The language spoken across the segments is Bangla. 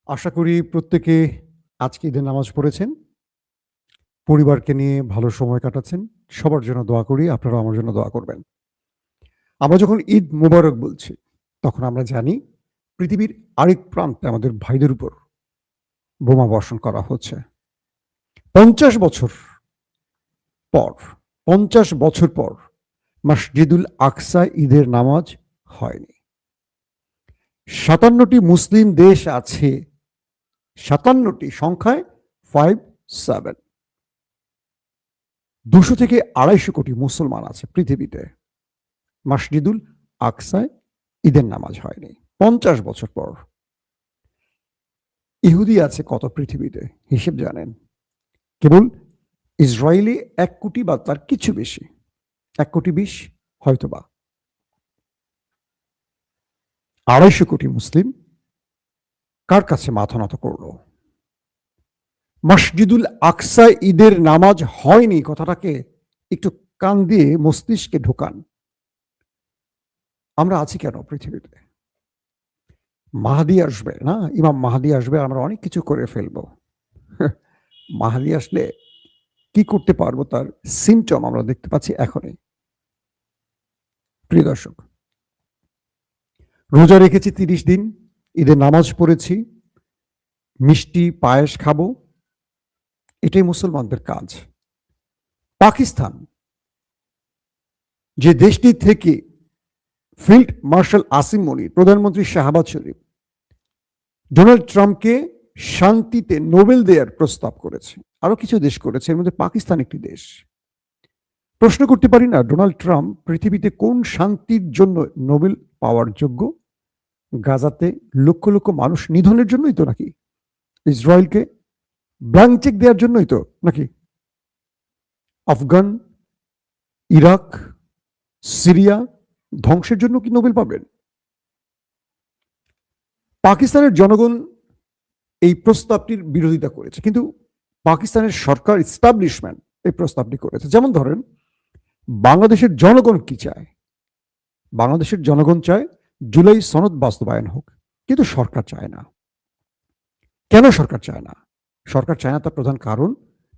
আশা করি প্রত্যেকে আজকে ঈদের নামাজ পড়েছেন। পরিবারকে নিয়ে ভালো সময় কাটাচ্ছেন। সবার জন্য দোয়া করি, আপনারাও আমার জন্য দোয়া করবেন। আমরা যখন ঈদ মোবারক বলছি, তখন আমরা জানি পৃথিবীর আরেক প্রান্তে আমাদের ভাইদের উপর বোমা বর্ষণ করা হচ্ছে। ৫০ বছর পর ৫০ বছর পর মসজিদুল আকসায় ঈদের নামাজ হয়নি। ৫৭টি মুসলিম দেশ আছে, ৫৭টি সংখ্যায় 57 ২০০ থেকে ২৫০ কোটি মুসলমান আছে পৃথিবীতে। মসজিদুল আকসায় ঈদের নামাজ হয়নি ৫০ বছর পর। ইহুদি আছে কত পৃথিবীতে হিসেব জানেন? কেবল ইসরায়েলে ১ কোটি বা তার কিছু বেশি, ১ কোটি ২০ হয়তোবা। ২৫০ কোটি মুসলিম কার কাছে মাথা নত করল? মসজিদুল আকসায় ঈদের নামাজ হয়নি কথাটাকে একটু কান দিয়ে মস্তিষ্কে ঢোকান। আমরা আছি কেন পৃথিবীতে? মাহদী আসবে না, ইমাম মাহদী আসবে, আমরা অনেক কিছু করে ফেলবো। মাহদী আসলে কি করতে পারবো তার সিমটম আমরা দেখতে পাচ্ছি এখনই। প্রিয় দর্শক, রোজা রেখেছি ৩০ দিন, ঈদের নামাজ পড়েছি, মিষ্টি পায়েস খাবো, এটাই মুসলমানদের কাজ। পাকিস্তান, যে দেশটি থেকে ফিল্ড মার্শাল আসিম মনির, প্রধানমন্ত্রী শাহবাজ শরীফ ডোনাল্ড ট্রাম্পকে শান্তিতে নোবেল দেওয়ার প্রস্তাব করেছে, আরো কিছু দেশ করেছে, এর মধ্যে পাকিস্তান একটি দেশ। প্রশ্ন করতে পারি না, ডোনাল্ড ট্রাম্প পৃথিবীতে কোন শান্তির জন্য নোবেল পাওয়ার যোগ্য? গাজাতে লক্ষ লক্ষ মানুষ নিধনের জন্যই তো নাকি? ইসরায়েলকে ব্ল্যাঙ্ক চেক দেওয়ার জন্যই তো নাকি? আফগান, ইরাক, সিরিয়া ধ্বংসের জন্য কি নোবেল পাবেন? পাকিস্তানের জনগণ এই প্রস্তাবটির বিরোধিতা করেছে, কিন্তু পাকিস্তানের সরকার এস্টাবলিশমেন্ট এই প্রস্তাবটি করেছে। যেমন ধরেন, বাংলাদেশের জনগণ কি চায়? বাংলাদেশের জনগণ চায় জুলাই সনদ বাস্তবায়ন হোক, কিন্তু সরকার চায় না। কেন সরকার চায় না? সরকার চায় না তার প্রধান কারণ,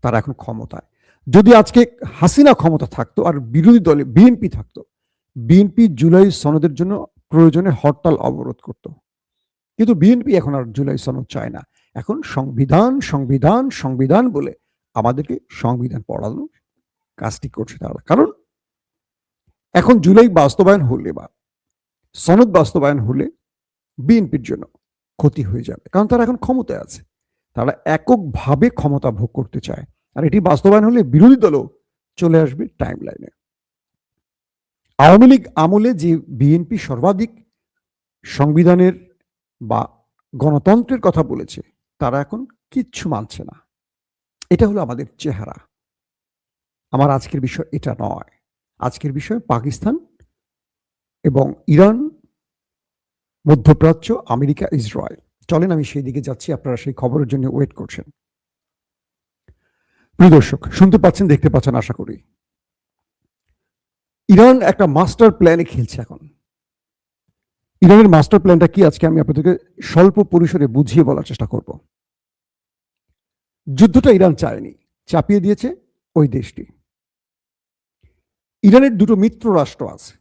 তারা এখন ক্ষমতায়। যদি আজকে হাসিনা ক্ষমতা থাকতো আর বিরোধী দলে বিএনপি থাকতো, বিএনপি জুলাই সনদের জন্য প্রয়োজনে হরতাল অবরোধ করত। কিন্তু বিএনপি এখন আর জুলাই সনদ চায় না। এখন সংবিধান সংবিধান সংবিধান বলে আমাদেরকে সংবিধান পড়ানোর কাজটি করছে তারা। কারণ এখন জুলাই বাস্তবায়ন হলে বা সনদ বাস্তবায়ন হলে বিএনপির জন্য ক্ষতি হয়ে যাবে, কারণ তারা এখন ক্ষমতায় আছে, তারা এককভাবে ক্ষমতা ভোগ করতে চায়। আর এটি বাস্তবায়ন হলে বিরোধী দলও চলে আসবে টাইম লাইনে। আওয়ামী লীগ আমলে যে বিএনপি সর্বাধিক সংবিধানের বা গণতন্ত্রের কথা বলেছে, তারা এখন কিচ্ছু মানছে না। এটা হলো আমাদের চেহারা। আমার আজকের বিষয় এটা নয়। আজকের বিষয় পাকিস্তান এবং ইরান, মধ্যপ্রাচ্য, আমেরিকা, ইসরায়েল। চলেন আমি সেই দিকে যাচ্ছি, আপনারা সেই খবরের জন্য ওয়েট করছেন। প্রিয় দর্শক, শুনতে পাচ্ছেন, দেখতে পাচ্ছেন আশা করি। ইরান একটা মাস্টার প্ল্যানে খেলছে এখন। ইরানের মাস্টার প্ল্যানটা কি আজকে আমি আপনাদেরকে স্বল্প পরিসরে বুঝিয়ে বলার চেষ্টা করব। যুদ্ধটা ইরান চায়নি, চাপিয়ে দিয়েছে ওই দেশটি। ইরানের দুটো মিত্র রাষ্ট্র আছে,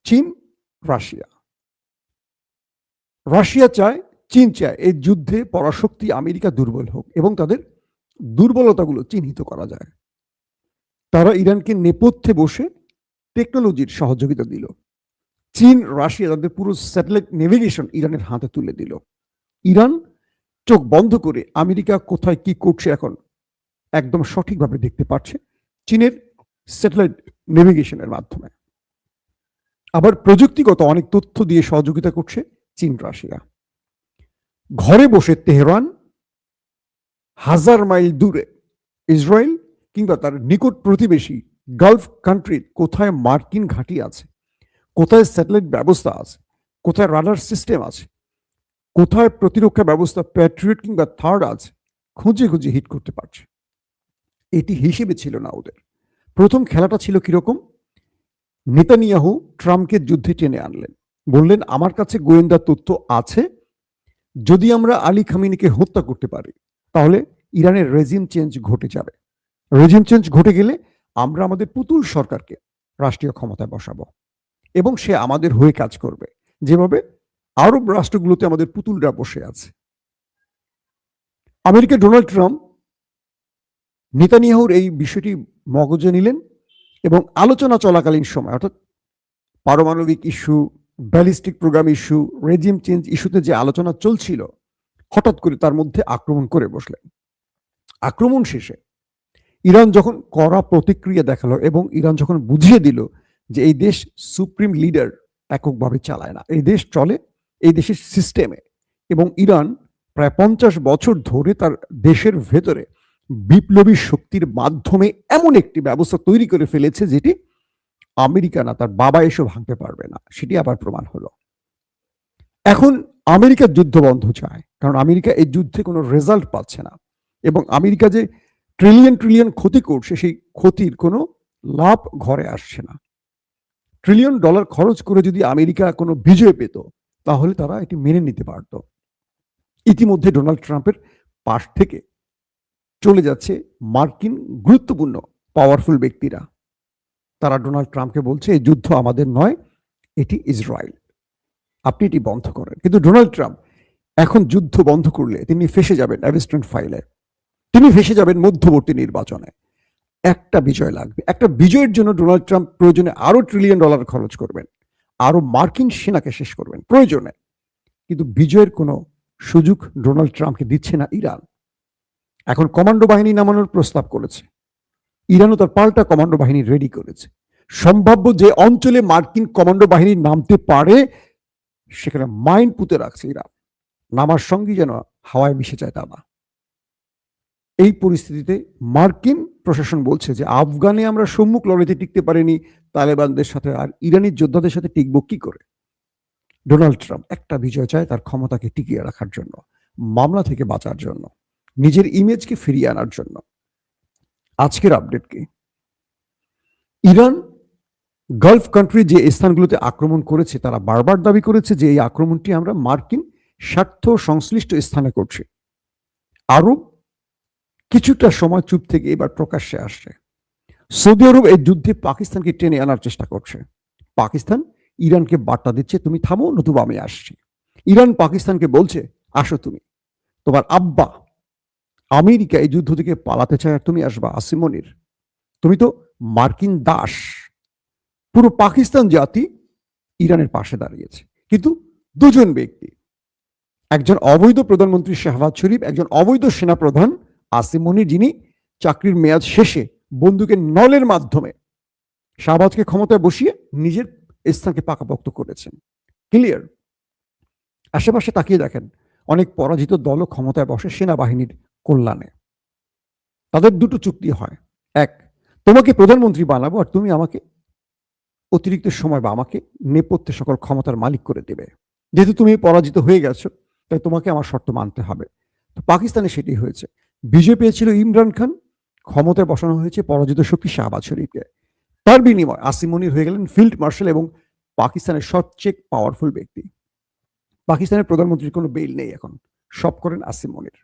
চীন, রাশিয়া। রাশিয়া চায়, চীন চায় এই যুদ্ধে পরাশক্তি আমেরিকা দুর্বল হোক এবং তাদের দুর্বলতাগুলো চিহ্নিত করা যায়। তারা ইরানকে নেপথ্যে বসে টেকনোলজির সহযোগিতা দিল। চীন, রাশিয়া তাদের পুরো স্যাটেলাইট নেভিগেশন ইরানের হাতে তুলে দিল। ইরান চোখ বন্ধ করে আমেরিকা কোথায় কি করছে এখন একদম সঠিকভাবে দেখতে পাচ্ছে চীনের স্যাটেলাইট নেভিগেশনের মাধ্যমে। আবার প্রযুক্তিগত অনেক তথ্য দিয়ে সহযোগিতা করছে চীন, রাশিয়া। ঘরে বসে তেহরান, 1000 মাইল দূরে ইসরায়েল কিংবা তার নিকট প্রতিবেশী গালফ কান্ট্রির কোথায় মার্কিন ঘাঁটি আছে, কোথায় স্যাটেলাইট ব্যবস্থা আছে, কোথায় রাডার সিস্টেম আছে, কোথায় প্রতিরক্ষা ব্যবস্থা প্যাট্রিয়ট কিংবা থার্ড আছে, খুঁজে খুঁজে হিট করতে পারছে। এটি হিসেবে ছিল না ওদের। প্রথম খেলাটা ছিল কিরকম? নেতানিয়াহু ট্রাম্পকে যুদ্ধে টেনে আনলেন, বললেন আমার কাছে গোয়েন্দা তথ্য আছে, যদি আমরা আলী খামেনিকে হত্যা করতে পারি তাহলে ইরানের রেজিম চেঞ্জ ঘটে যাবে। রেজিম চেঞ্জ ঘটে গেলে আমরা আমাদের পুতুল সরকারকে রাষ্ট্রীয় ক্ষমতায় বসাবো এবং সে আমাদের হয়ে কাজ করবে, যেভাবে আরব রাষ্ট্রগুলোতে আমাদের পুতুলরা বসে আছে। আমেরিকার ডোনাল্ড ট্রাম্প নেতানিয়াহুর এই বিষয়টি মগজে নিলেন এবং আলোচনা চলাকালীন সময়, অর্থাৎ পারমাণবিক issue, ballistic program issue, regime change ইস্যুতে যে আলোচনা চলছিল, হঠাৎ করে তার মধ্যে আক্রমণ করে বসলেন। আক্রমণ শেষে ইরান যখন কড়া প্রতিক্রিয়া দেখালো এবং ইরান যখন বুঝিয়ে দিল যে এই দেশ সুপ্রিম লিডার এককভাবে চালায় না, এই দেশ চলে এই দেশের সিস্টেমে, এবং ইরান প্রায় 50 বছর ধরে তার দেশের ভেতরে বিপ্লবী শক্তির মাধ্যমে এমন একটি ব্যবস্থা তৈরি করে ফেলেছে যেটি আমেরিকা না তার বাবা এসে ভাঙতে পারবে না, সেটি আবার প্রমাণ হলো। এখন আমেরিকা যুদ্ধ বন্ধ চায়, কারণ আমেরিকা এই যুদ্ধে কোনো রেজাল্ট পাচ্ছে না এবং আমেরিকা যে ট্রিলিয়ন ট্রিলিয়ন ক্ষতি করছে সেই ক্ষতির কোনো লাভ ঘরে আসছে না। ট্রিলিয়ন ডলার খরচ করে যদি আমেরিকা কোনো বিজয় পেত তাহলে তারা এটি মেনে নিতে পারত। ইতিমধ্যে ডোনাল্ড ট্রাম্পের পাশ থেকে চলে যাচ্ছে মার্কিন গুরুত্বপূর্ণ পাওয়ারফুল ব্যক্তিরা। তারা ডোনাল্ড ট্রাম্পকে বলছে এই যুদ্ধ আমাদের নয়, এটি ইসরায়েল, আপনি এটি বন্ধ করেন। কিন্তু ডোনাল্ড ট্রাম্প এখন যুদ্ধ বন্ধ করলে তিনি ফেসে যাবেন অ্যাবস্টেন্ট ফাইলে, তিনি ফেসে যাবেন মধ্যবর্তী নির্বাচনে। একটা বিজয় লাগবে, একটা বিজয়ের জন্য ডোনাল্ড ট্রাম্প প্রয়োজনে আরো ট্রিলিয়ন ডলার খরচ করবেন, আরো মার্কিন সেনাকে শেষ করবেন প্রয়োজনে, কিন্তু বিজয়ের কোনো সুযোগ ডোনাল্ড ট্রাম্পকে দিচ্ছে না ইরান। এখন কমান্ডো বাহিনী নামানোর প্রস্তাব করেছে, ইরানও তার পাল্টা কমান্ডো বাহিনী রেডি করেছে। সম্ভাব্য যে অঞ্চলে মার্কিন কমান্ডো বাহিনী নামতে পারে সেখানে মাইন পুঁতে রাখছে ইরান, নামার সঙ্গে যেন হাওয়ায় মিশে যায় তা না। এই পরিস্থিতিতে মার্কিন প্রশাসন বলছে যে আফগানে আমরা সম্মুখ লড়াইতে টিকতে পারিনি তালেবানদের সাথে, আর ইরানি যোদ্ধাদের সাথে টিকব কি করে? ডোনাল্ড ট্রাম্প একটা বিজয় চায় তার ক্ষমতাকে টিকিয়ে রাখার জন্য, মামলা থেকে বাঁচার জন্য, নিজের ইমেজকে ফিরিয়ে আনার জন্য। আজকের আপডেট কি? ইরান গালফ কান্ট্রি যে স্থানগুলোতে আক্রমণ করেছে তারা বারবার দাবি করেছে যে এই আক্রমণটি আমরা মার্কিন স্বার্থ সংশ্লিষ্ট স্থানে করছি। আরব কিছুটা সময় চুপ থেকে এবার প্রকাশ্যে আসছে। সৌদি আরব এই যুদ্ধে পাকিস্তানকে টেনে আনার চেষ্টা করছে। পাকিস্তান ইরানকে বার্তা দিচ্ছে তুমি থামো নতুবা আমি আসছি। ইরান পাকিস্তানকে বলছে আসো তুমি, তোমার আব্বা আমেরিকা এই যুদ্ধ থেকে পালাতে চায় আর তুমি আসবা আসিম মনির, তুমি তো মার্কিন দাস। পুরো পাকিস্তান জাতি ইরানের পাশে দাঁড়িয়েছে, কিন্তু দুজন ব্যক্তি, একজন অবৈধ প্রধানমন্ত্রী শাহবাজ শরীফ, একজন অবৈধ সেনাপ্রধান আসিম মনির, যিনি চাকরির মেয়াদ শেষে বন্দুকের নলের মাধ্যমে শাহবাজকে ক্ষমতায় বসিয়ে নিজের স্থানকে পাকাপোক্ত করেছেন। ক্লিয়ার? আশেপাশে তাকিয়ে দেখেন অনেক পরাজিত দলও ক্ষমতায় বসে সেনাবাহিনীর কল্যাণে। তাদের দুটো চুক্তি হয়, এক, তোমাকে প্রধানমন্ত্রী বানাবো আর তুমি আমাকে অতিরিক্ত সময় বা আমাকে নেপথ্যে সকল ক্ষমতার মালিক করে দেবে। যেহেতু তুমি পরাজিত হয়ে গেছো তাই তোমাকে আমার শর্ত মানতে হবে। তো পাকিস্তানে সেটি হয়েছে। বিজয় পেয়েছিল ইমরান খান, ক্ষমতায় বসানো হয়েছে পরাজিত শক্তি শাহবাজ শরীফকে। তার বিনিময় আসিম মনির হয়ে গেলেন ফিল্ড মার্শাল এবং পাকিস্তানের সবচেয়ে পাওয়ারফুল ব্যক্তি। পাকিস্তানের প্রধানমন্ত্রীর কোনো বেইল নেই, এখন সব করেন আসিম মনির।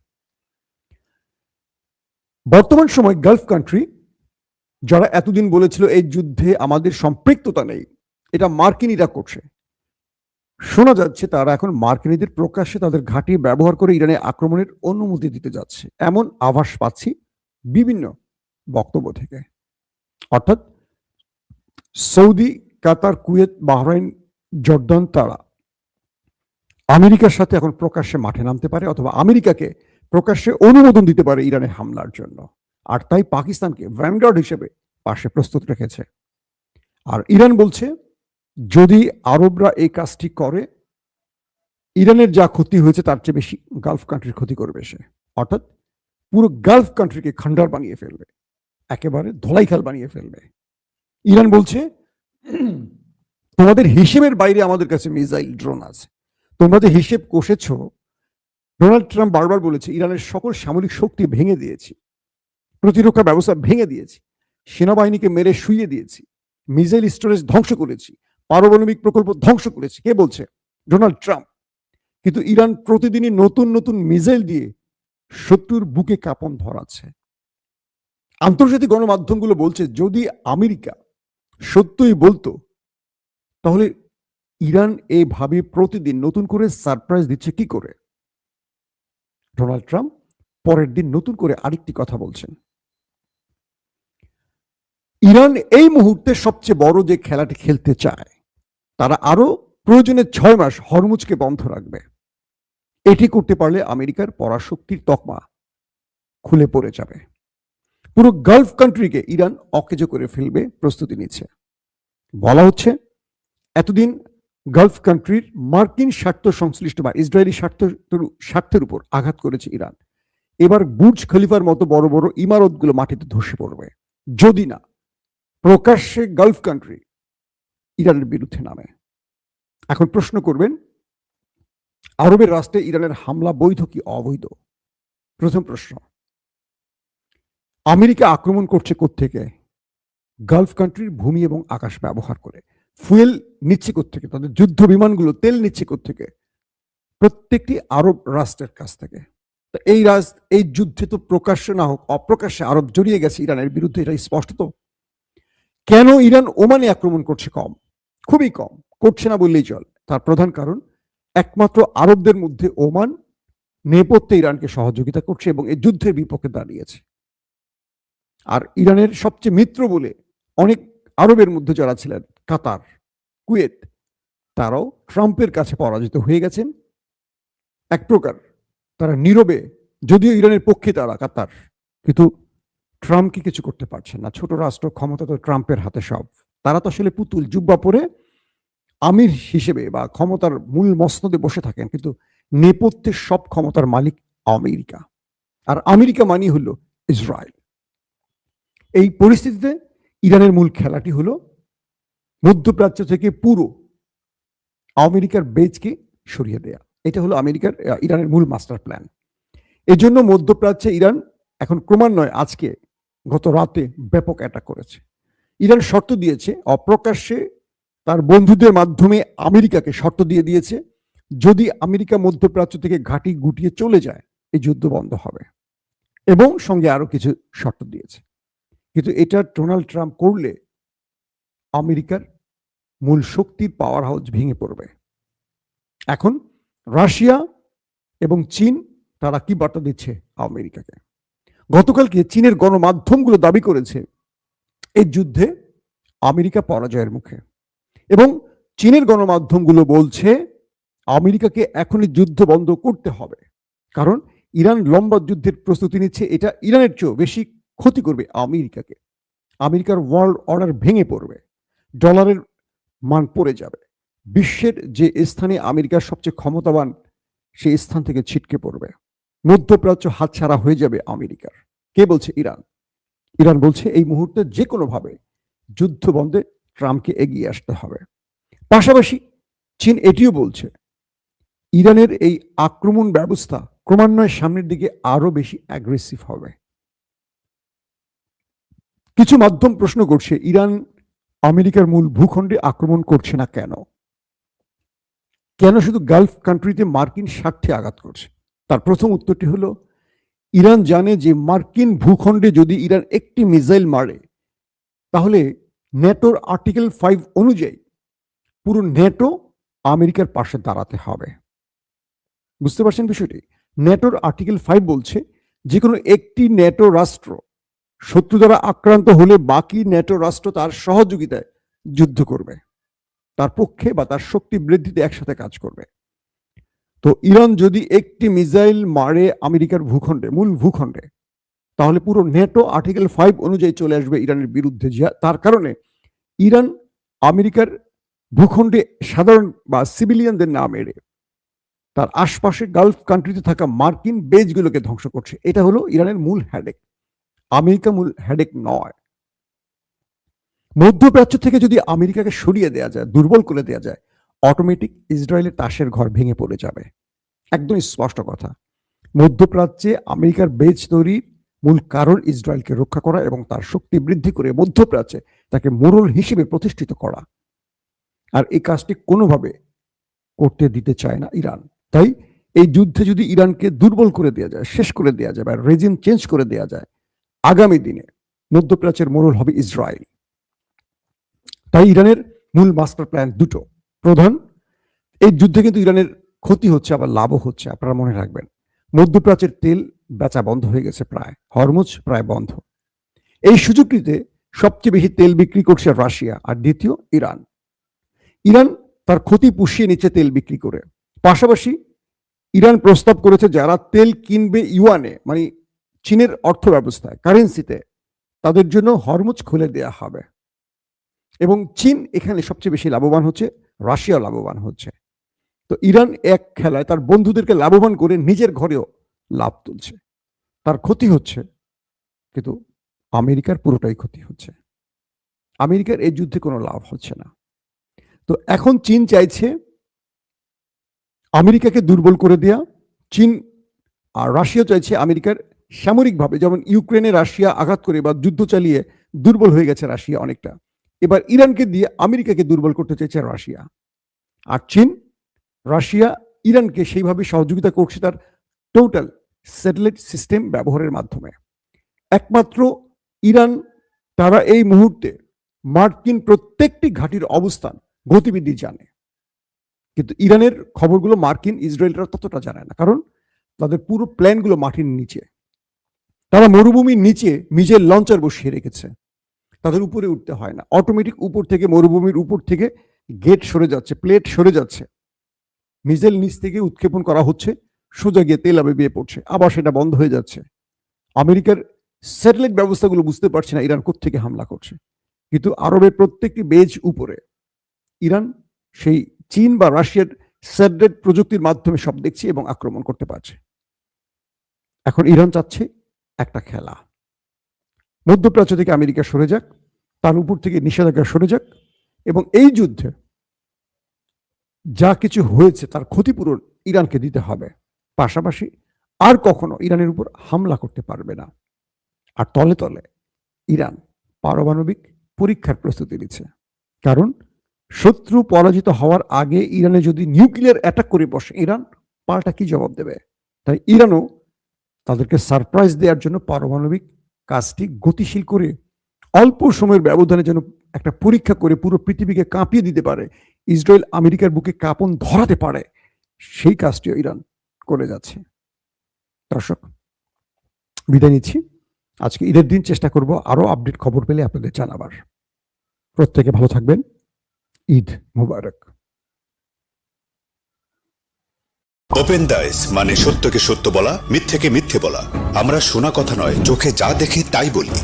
বর্তমান সময় গালফ কান্ট্রি যারা এতদিন বলেছিল এই যুদ্ধে আমাদের সম্পৃক্ততা নেই, এটা মার্কিনীরা করছে, শোনা যাচ্ছে তারা এখন মার্কিনীদের প্রকাশ্যে তাদের ঘাঁটি ব্যবহার করে ইরানে আক্রমণের অনুমতি দিতে যাচ্ছে, এমন আভাস পাচ্ছি বিভিন্ন বক্তব্য থেকে। অর্থাৎ সৌদি, কাতার, কুয়েত, বাহরাইন, জর্দান তারা আমেরিকার সাথে এখন প্রকাশ্যে মাঠে নামতে পারে অথবা আমেরিকাকে প্রকাশ্যে অনুমোদন দিতে পারে ইরানে হামলার জন্য, আর তাই পাকিস্তানকে ভ্যানগার্ড হিসেবে পাশে প্রস্তুত রেখেছে। আর ইরান বলছে যদি আরবরা এই কাজটি করে ইরানের যা ক্ষতি হয়েছে তার চেয়ে বেশি গালফ কান্ট্রির ক্ষতি করবে সে, অর্থাৎ পুরো গালফ কান্ট্রিকে খণ্ডার বানিয়ে ফেলবে, একেবারে ধোলাইখাল বানিয়ে ফেলবে। ইরান বলছে তোমাদের হিসেবের বাইরে আমাদের কাছে মিসাইল ড্রোন আছে, তোমরা যে হিসেব কষেছ। ডোনাল্ড ট্রাম্প বারবার বলেছে ইরানের সকল সামরিক শক্তি ভেঙে দিয়েছি, প্রতিরক্ষা ব্যবস্থা ভেঙে দিয়েছি, সেনাবাহিনীকে মেরে শুইয়ে দিয়েছি, মিসাইল স্টোরেজ ধ্বংস করেছি, পারমাণবিক প্রকল্প ধ্বংস করেছি। কে বলছে? Donald Trump. কিন্তু ইরান প্রতিদিনই নতুন নতুন মিসাইল দিয়ে শত্রুর বুকে কাঁপন ধরাচ্ছে। আন্তর্জাতিক গণমাধ্যমগুলো বলছে যদি আমেরিকা সত্যই বলতো তাহলে ইরান এইভাবে প্রতিদিন নতুন করে সারপ্রাইজ দিচ্ছে কি করে? ডোনাল্ড ট্রাম্প পরের দিন নতুন করে আরেকটি কথা বলছেন। ইরান এই মুহূর্তে সবচেয়ে বড় যে খেলাটি খেলতে চায়, তারা আরো প্রয়োজনে 6 মাস হরমুজকে বন্ধ রাখবে। এটি করতে পারলে আমেরিকার পরাশক্তির তকমা খুলে পড়ে যাবে। পুরো গালফ কান্ট্রিকে ইরান অকেজো করে ফেলবে প্রস্তুতি নিচ্ছে। বলা হচ্ছে এতদিন গালফ কান্ট্রির মার্কিন স্বার্থ সংশ্লিষ্ট বা ইসরায়েলি স্বার্থের উপর আঘাত করেছে ইরান। এবার বুর্জ খলিফার মতো বড় বড় ইমারতগুলো মাটিতে ধসে পড়বে যদি না প্রকাশ্যে গালফ কান্ট্রি ইরানের বিরুদ্ধে নামে। এখন প্রশ্ন করবেন, আরবের রাষ্ট্রে ইরানের হামলা বৈধ কি অবৈধ? প্রথম প্রশ্ন, আমেরিকা আক্রমণ করছে কোত্থেকে? গালফ কান্ট্রির ভূমি এবং আকাশ ব্যবহার করে। ফুয়েল নিচ্ছে কোত্থেকে? তাদের যুদ্ধ বিমানগুলো তেল নিচ্ছে কোত্থেকে? প্রত্যেকটি আরব রাষ্ট্রের কাছ থেকে। এই যুদ্ধে তো প্রকাশ্যে না হোক অপ্রকাশ্যে আরব জড়িয়ে গেছে ইরানের বিরুদ্ধে, এটা স্পষ্ট। তো কেন ইরান ওমানে আক্রমণ করছে? কম, খুবই কম, করছে না বললেই চল। তার প্রধান কারণ একমাত্র আরবদের মধ্যে ওমান নেপথ্যে ইরানকে সহযোগিতা করছে এবং এই যুদ্ধের বিপক্ষে দাঁড়িয়েছে। আর ইরানের সবচেয়ে মিত্র বলে অনেক আরবের মধ্যে যারা ছিলেন, কাতার, কুয়েত, তারাও ট্রাম্পের কাছে পরাজিত হয়ে গেছেন। এক প্রকার তারা নীরবে, যদিও ইরানের পক্ষে তারা কাতার, কিন্তু ট্রাম্পকে কিছু করতে পারছেন না। ছোট রাষ্ট্র, ক্ষমতা তো ট্রাম্পের হাতে সব। তারা তো আসলে পুতুল, জুব্বা পরে আমির হিসেবে বা ক্ষমতার মূল মসনদে বসে থাকেন, কিন্তু নেপথ্যের সব ক্ষমতার মালিক আমেরিকা। আর আমেরিকা মানি হলো ইসরায়েল। এই পরিস্থিতিতে ইরানের মূল খেলাটি হলো মধ্যপ্রাচ্য থেকে পুরো আমেরিকার বেজকে সরিয়ে দেয়া। এটা হলো ইরানের মূল মাস্টার প্ল্যান। এই জন্য মধ্যপ্রাচ্যে ইরান এখন ক্রমান্বয়ে আজকে গত রাতে ব্যাপক অ্যাটাক করেছে। ইরান শর্ত দিয়েছে, অপ্রকাশ্যে তার বন্ধুদের মাধ্যমে আমেরিকাকে শর্ত দিয়ে দিয়েছে, যদি আমেরিকা মধ্যপ্রাচ্য থেকে ঘাঁটি গুটিয়ে চলে যায় এই যুদ্ধ বন্ধ হবে, এবং সঙ্গে আরো কিছু শর্ত দিয়েছে। কিন্তু এটা ডোনাল্ড ট্রাম্প করলে আমেরিকার মূল শক্তির পাওয়ার হাউস ভেঙে পড়বে। এখন রাশিয়া এবং চীন তারা কি বার্তা দিচ্ছে আমেরিকাকে? গতকালকে চীনের গণমাধ্যমগুলো দাবি করেছে এই যুদ্ধে আমেরিকা পরাজয়ের মুখে, এবং চীনের গণমাধ্যমগুলো বলছে আমেরিকাকে এখনই যুদ্ধ বন্ধ করতে হবে, কারণ ইরান লম্বা যুদ্ধের প্রস্তুতি নিচ্ছে। এটা ইরানের চেয়েও বেশি ক্ষতি করবে আমেরিকাকে। আমেরিকার ওয়ার্ল্ড অর্ডার ভেঙে পড়বে, ডলারের মান পড়ে যাবে, বিশ্বের যে স্থানে আমেরিকার সবচেয়ে ক্ষমতাবান সেই স্থান থেকে ছিটকে পড়বে, মধ্যপ্রাচ্য হাতছাড়া হয়ে যাবে আমেরিকার। কে বলছে? ইরান। ইরান বলছে এই মুহূর্তে যে কোনোভাবে যুদ্ধ বন্ধে ট্রাম্পকে এগিয়ে আসতে হবে। পাশাপাশি চীন এটিও বলছে ইরানের এই আক্রমণ ব্যবস্থা ক্রমান্বয়ে সামনের দিকে আরো বেশি অ্যাগ্রেসিভ হবে। কিছু মাধ্যম প্রশ্ন করছে ইরান আমেরিকার মূল ভূখণ্ডে আক্রমণ করছে না কেন? কেন শুধু গালফ কান্ট্রিতে মার্কিন স্বার্থে আঘাত করছে? তার প্রথম উত্তরটি হলো ইরান জানে যে মার্কিন ভূখণ্ডে যদি ইরান একটি মিসাইল মারে তাহলে ন্যাটোর আর্টিকেল 5 অনুযায়ী পুরো ন্যাটো আমেরিকার পাশে দাঁড়াতে হবে। বুঝতে পারছেন বিষয়টি? ন্যাটোর আর্টিকেল 5 বলছে যে কোনো একটি ন্যাটো রাষ্ট্র শত্রু দ্বারা আক্রান্ত হলে বাকি ন্যাটো রাষ্ট্র তার সহযোগিতায় যুদ্ধ করবে, তার পক্ষে বা তার শক্তি বৃদ্ধিতে একসাথে কাজ করবে। তো ইরান যদি একটি মিসাইল মারে আমেরিকার ভূখণ্ডে, মূল ভূখণ্ডে, তাহলে পুরো ন্যাটো আর্টিকেল 5 অনুযায়ী চলে আসবে ইরানের বিরুদ্ধে। তার কারণে ইরান আমেরিকার ভূখণ্ডে সাধারণ বা সিভিলিয়ানদের না মেরে তার আশপাশে গালফ কান্ট্রিতে থাকা মার্কিন বেজগুলোকে ধ্বংস করছে। এটা হলো ইরানের মূল হেডেক, আমেরিকা মূল হেডেক নয়। মধ্যপ্রাচ্য থেকে যদি আমেরিকাকে সরিয়ে দেওয়া যায়, দুর্বল করে দেওয়া যায়, অটোমেটিক ইসরায়েলের তাসের ঘর ভেঙে পড়ে যাবে। একদম স্পষ্ট কথা। মধ্যপ্রাচ্যে আমেরিকার বেজ তৈরির মূল কারণ ইসরায়েলকে রক্ষা করা এবং তার শক্তি বৃদ্ধি করে মধ্যপ্রাচ্যে তাকে মোড়ল হিসেবে প্রতিষ্ঠিত করা। আর এই কাজটি কোনোভাবে করতে দিতে চায় না ইরান। তাই এই যুদ্ধে যদি ইরানকে দুর্বল করে দেওয়া যায়, শেষ করে দেওয়া যায় বা রেজিম চেঞ্জ করে দেওয়া যায়, আগামী দিনে মধ্যপ্রাচ্যের মোড়ল হবে ইসরায়েল। তাই ইরানের মূল মাস্টার প্ল্যান দুটো। প্রধান, এই যুদ্ধে কিন্তু ইরানের ক্ষতি হচ্ছে আবার লাভও হচ্ছে। আপনারা মনে রাখবেন, মধ্যপ্রাচ্যের তেল বেচা বন্ধ হয়ে গেছে, প্রায় হরমুজ প্রায় বন্ধ। এই সুযোগটিতে সবচেয়ে বেশি তেল বিক্রি করছে রাশিয়া, আর দ্বিতীয় ইরান। ইরান তার ক্ষতি পুষিয়ে নিচ্ছে তেল বিক্রি করে। পাশাপাশি ইরান প্রস্তাব করেছে যারা তেল কিনবে ইউয়ানে, মানে চীনের অর্থ ব্যবস্থায়, কারেন্সিতে, তাদের জন্য হরমুজ খুলে দেয়া হবে। এবং চীন এখানে সবচেয়ে বেশি লাভবান হচ্ছে, রাশিয়া লাভবান হচ্ছে। তো ইরান এক খেলায় তার বন্ধুদেরকে লাভবান করে নিজের ঘরেও লাভ তুলছে। তার ক্ষতি হচ্ছে, কিন্তু আমেরিকার পুরোটাই ক্ষতি হচ্ছে। আমেরিকার এই যুদ্ধে কোনো লাভ হচ্ছে না। তো এখন চীন চাইছে আমেরিকাকে দুর্বল করে দেয়া। চীন আর রাশিয়া চাইছে আমেরিকার সামরিকভাবে, যেমন ইউক্রেনে রাশিয়া আঘাত করে বা যুদ্ধ চালিয়ে দুর্বল হয়ে গেছে রাশিয়া অনেকটা, এবার ইরানকে দিয়ে আমেরিকাকে দুর্বল করতে চাইছে রাশিয়া। আর চীন, রাশিয়া ইরানকে সেইভাবে সহযোগিতা করছে তার টোটাল স্যাটেলাইট সিস্টেম ব্যবহারের মাধ্যমে। একমাত্র ইরান, তারা এই মুহূর্তে মার্কিন প্রত্যেকটি ঘাঁটির অবস্থান, গতিবিধি জানে, কিন্তু ইরানের খবরগুলো মার্কিন ইসরায়েলরা ততটা জানে না, কারণ তাদের পুরো প্ল্যানগুলো মাটির নিচে। তারা মরুভূমির নিচে নিজের লঞ্চার বসিয়ে রেখেছে, তাদের উপরে উঠতে হয় না, অটোমেটিক উপর থেকে, মরুভূমির উপর থেকে গেট সরে যাচ্ছে, প্লেট সরে যাচ্ছে, মিসাইল নিচ থেকে উৎক্ষেপণ করা হচ্ছে, সোজা গিয়ে তেল আবিবে পড়ছে, আবার সেটা বন্ধ হয়ে যাচ্ছে। আমেরিকার স্যাটেলাইট ব্যবস্থাগুলো বুঝতে পারছে না ইরান কোত্থেকে হামলা করছে, কিন্তু আরবের প্রত্যেকটি বেজ উপরে ইরান সেই চীন বা রাশিয়ার স্যাটেলাইট প্রযুক্তির মাধ্যমে সব দেখছে এবং আক্রমণ করতে পারছে। এখন ইরান চাচ্ছে একটা খেলা, মধ্যপ্রাচ্য থেকে আমেরিকা সরে যাক, তার উপর থেকে নিষেধাজ্ঞা সরে যাক, এবং এই যুদ্ধে যা কিছু হয়েছে তার ক্ষতিপূরণ ইরানকে দিতে হবে। পাশাপাশি আর কখনো ইরানের উপর হামলা করতে পারবে না। আর তলে তলে ইরান পারমাণবিক পরীক্ষার প্রস্তুতি নিচ্ছে, কারণ শত্রু পরাজিত হওয়ার আগে ইরানে যদি নিউক্লিয়ার অ্যাটাক করে বসে, ইরান পাল্টা কি জবাব দেবে? তাই ইরানও তাদেরকে সারপ্রাইজ দেওয়ার জন্য পারমাণবিক কাজটি গতিশীল করে অল্প সময়ের ব্যবধানে যেন একটা পরীক্ষা করে পুরো পৃথিবীকে কাঁপিয়ে দিতে পারে, ইসরায়েল আমেরিকার বুকে কাঁপন ধরাতে পারে, সেই কাজটিও ইরান করে যাচ্ছে। দর্শক, বিদায় নিচ্ছি। আজকে ঈদের দিন চেষ্টা করব আরো আপডেট খবর পেলে আপনাদের জানাবার। প্রত্যেকে ভালো থাকবেন। ঈদ মুবারক। ওপেন দাইস মানে সত্যকে সত্য বলা, মিথ্যেকে মিথ্যে বলা। আমরা শোনা কথা নয়, চোখে যা দেখে তাই বলি।